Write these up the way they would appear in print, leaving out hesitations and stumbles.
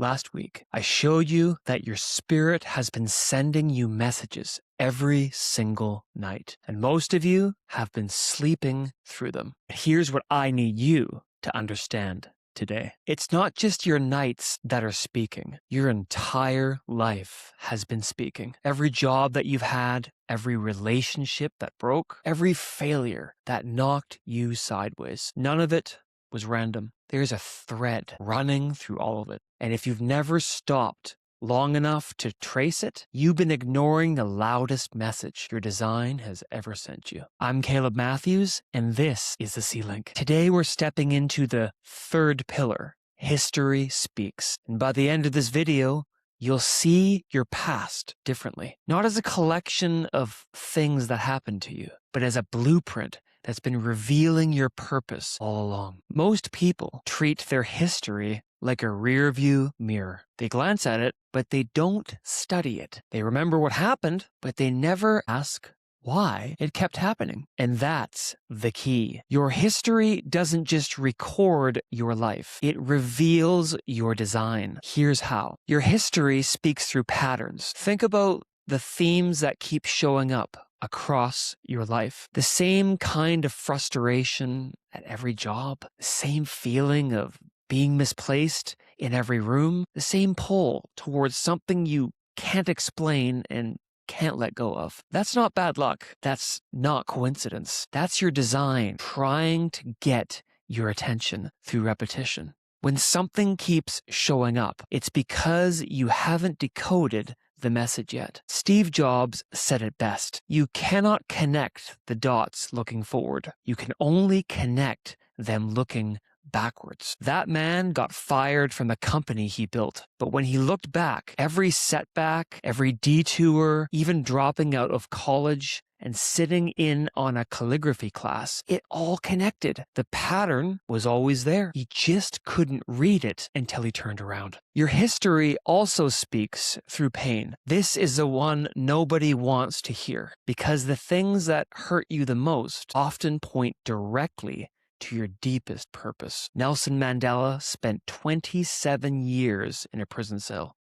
Last week, I showed you that your spirit has been sending you messages every single night, and most of you have been sleeping through them. Here's what I need you to understand today. It's not just your nights that are speaking. Your entire life has been speaking. Every job that you've had, every relationship that broke, every failure that knocked you sideways. None of it was random. There's a thread running through all of it. And if you've never stopped long enough to trace it, you've been ignoring the loudest message your design has ever sent you. I'm Caleb Matthews, and this is the SeeLink. Today we're stepping into the third pillar, History Speaks. And by the end of this video, you'll see your past differently. Not as a collection of things that happened to you, but as a blueprint that's been revealing your purpose all along. Most people treat their history like a rearview mirror. They glance at it, but they don't study it. They remember what happened, but they never ask why it kept happening. And that's the key. Your history doesn't just record your life. It reveals your design. Here's how. Your history speaks through patterns. Think about the themes that keep showing up across your life. The same kind of frustration at every job, the same feeling of being misplaced in every room, the same pull towards something you can't explain and can't let go of. That's not bad luck. That's not coincidence. That's your design trying to get your attention through repetition. When something keeps showing up, it's because you haven't decoded the message yet. Steve Jobs said it best. You cannot connect the dots looking forward. You can only connect them looking backwards. That man got fired from the company he built. But when he looked back, every setback, every detour, even dropping out of college and sitting in on a calligraphy class, it all connected. The pattern was always there. He just couldn't read it until he turned around. Your history also speaks through pain. This is the one nobody wants to hear, because the things that hurt you the most often point directly to your deepest purpose. Nelson Mandela spent 27 years in a prison cell.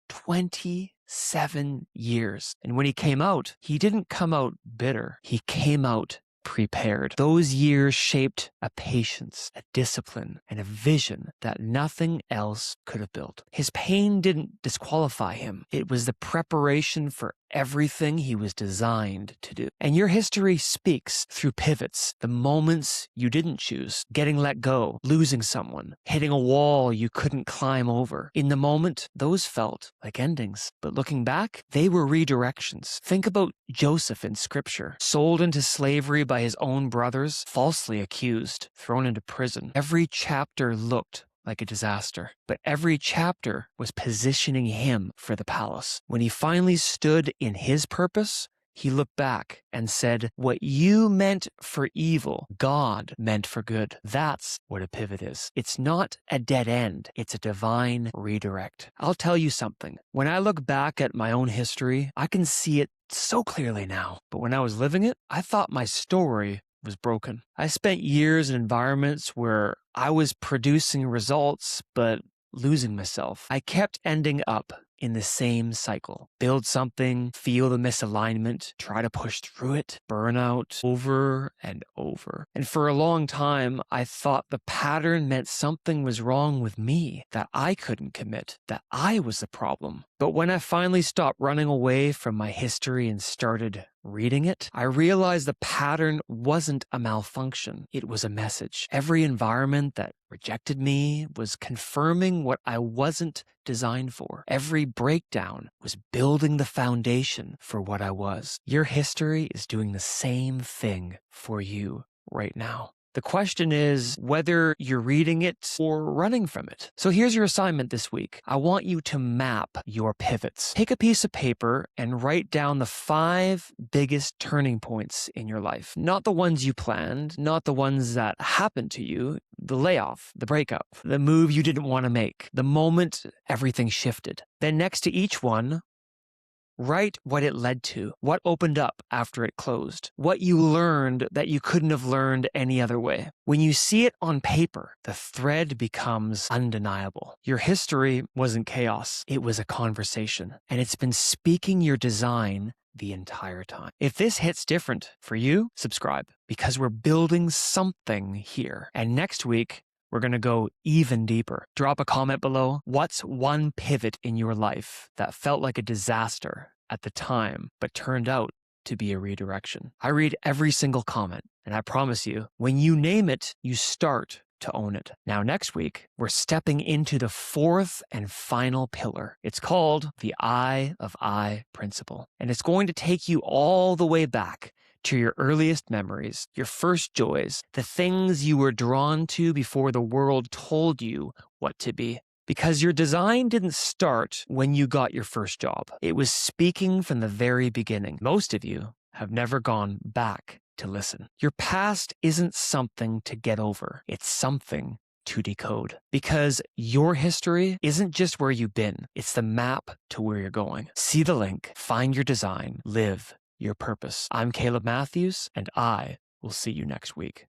27 years. And when he came out, he didn't come out bitter. He came out prepared. Those years shaped a patience, a discipline, and a vision that nothing else could have built. His pain didn't disqualify him. It was the preparation for everything he was designed to do. And your history speaks through pivots, the moments you didn't choose, getting let go, losing someone, hitting a wall you couldn't climb over. In the moment, those felt like endings. But looking back, they were redirections. Think about Joseph in Scripture, sold into slavery by his own brothers, falsely accused, thrown into prison. Every chapter looked like a disaster, but every chapter was positioning him for the palace. When he finally stood in his purpose, he looked back and said, "What you meant for evil, God meant for good." That's what a pivot is. It's not a dead end. It's a divine redirect. I'll tell you something. When I look back at my own history, I can see it so clearly now. But when I was living it, I thought my story was broken. I spent years in environments where I was producing results, but losing myself. I kept ending up in the same cycle. Build something, feel the misalignment, try to push through it, burnout over and over. And for a long time, I thought the pattern meant something was wrong with me, that I couldn't commit, that I was the problem. But when I finally stopped running away from my history and started reading it, I realized the pattern wasn't a malfunction. It was a message. Every environment that rejected me was confirming what I wasn't designed for. Every breakdown was building the foundation for what I was. Your history is doing the same thing for you right now. The question is whether you're reading it or running from it. So here's your assignment this week. I want you to map your pivots. Take a piece of paper and write down the 5 biggest turning points in your life. Not the ones you planned, not the ones that happened to you, the layoff, the breakup, the move you didn't want to make, the moment everything shifted. Then next to each one, Write what it led to, what opened up after it closed, what you learned that you couldn't have learned any other way. When you see it on paper, the thread becomes undeniable. Your history wasn't chaos, it was a conversation, and it's been speaking your design the entire time. If this hits different for you, subscribe, because we're building something here. And next week, we're going to go even deeper. Drop a comment below. What's one pivot in your life that felt like a disaster at the time, but turned out to be a redirection? I read every single comment, and I promise you, when you name it, you start to own it. Now, next week, we're stepping into the fourth and final pillar. It's called the I of I principle, and it's going to take you all the way back to your earliest memories, your first joys, the things you were drawn to before the world told you what to be. Because your design didn't start when you got your first job. It was speaking from the very beginning. Most of you have never gone back to listen. Your past isn't something to get over. It's something to decode. Because your history isn't just where you've been. It's the map to where you're going. See the link, find your design, live your purpose. I'm Caleb Matthews, and I will see you next week.